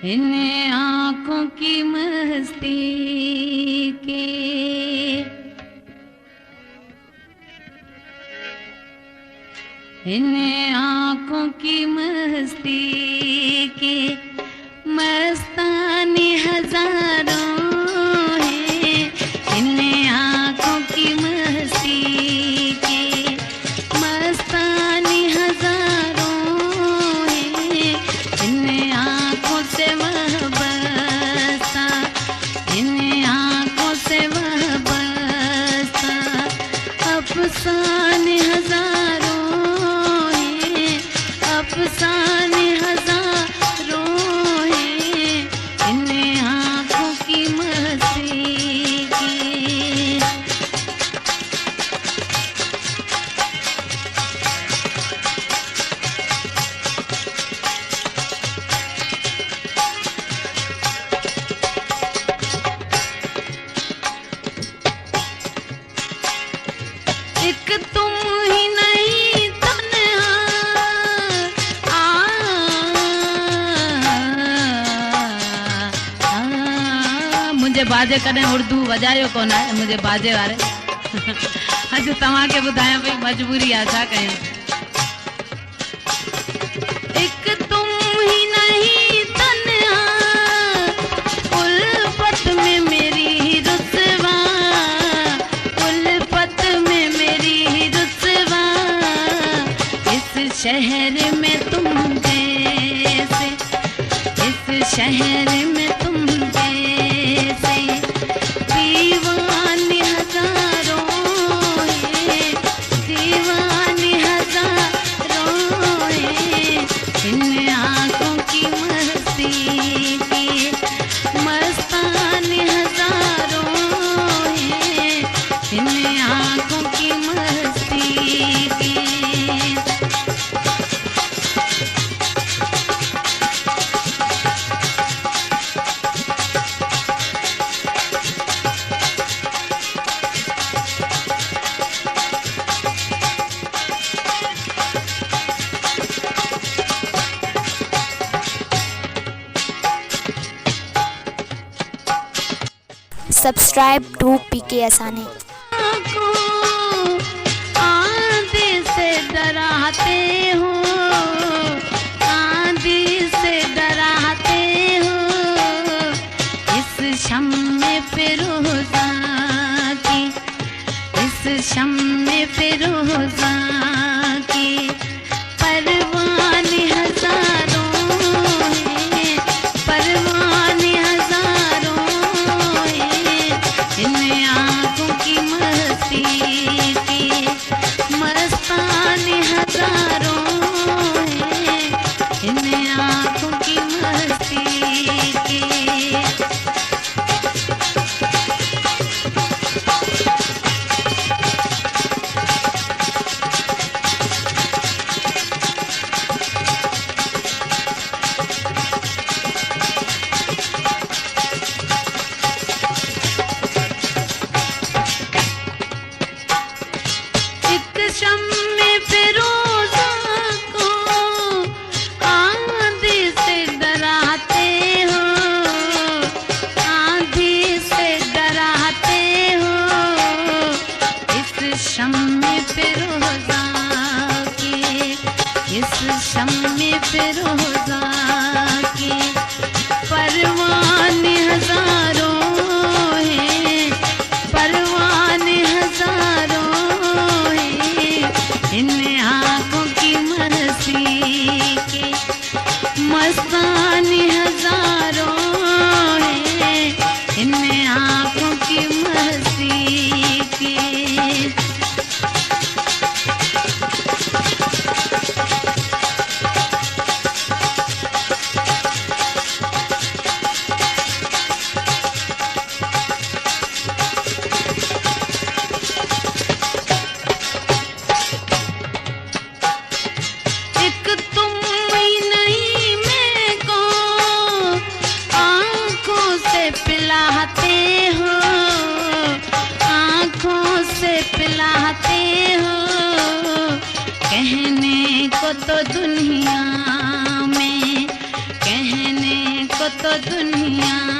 इन आँखों की मस्ती के इन आँखों की मस्ती के मस्तानी हजारों हैं। इन आँखों की मस्ती के मस्तानी हजारों हैं। इन आँखों से वह बसा, इन आँखों से वह बसा, अफसाने हजारों हैं, अफसाने हजारों हैं। इन आँखों की मस्ती की एक तुम ही नहीं तन्हा मुझे बाजे कॾहिं उर्दू वॼायो कोन आहे, मुझे बाजे वारे अॼु तव्हांखे ॿुधायां पई, मजबूरी आहे, छा कयूं। एक तुम ही नहीं तन्हा उल्फत में मेरी रुसवा, उल्फत में मेरी रुसवा, इस शहर में तुम जैसे, इस शहर में तुम जैसे दीवाने हजारों हैं, दीवाने हजारों हैं। इन आँखों की मस्ती की मस्ताने हजारों हैं। इन आँखों की मस्ती की Subscribe to PK Asani। आंधी से डराते हो, आंधी से डराते हो, इस शम्मे फिरोज़ा की, इस शम्मे फिरोज़ा की परवाने हजारों हैं, परवाने हजारों हैं। इन आँखों की मस्ती की मस्ताने हजारों हैं। इन आँखों की मस्ती की एक शम्मे फिरोज़ा को आंधी से डराते हो, आंधी से डराते हो, इस शम्मे फिरोज़ा की, इस शम्मे फिरोज़ा की परवाने हजारों हैं, परवाने हजारों हैं। इन आँखों की मस्ती के मस्ताने हजारों हैं। इन आँखों की मस्ती के एक तुम ही नहीं मैं को आँखों से पिलाते हो, आँखों से पिलाते हो, कहने को तो दुनिया में, कहने को तो दुनिया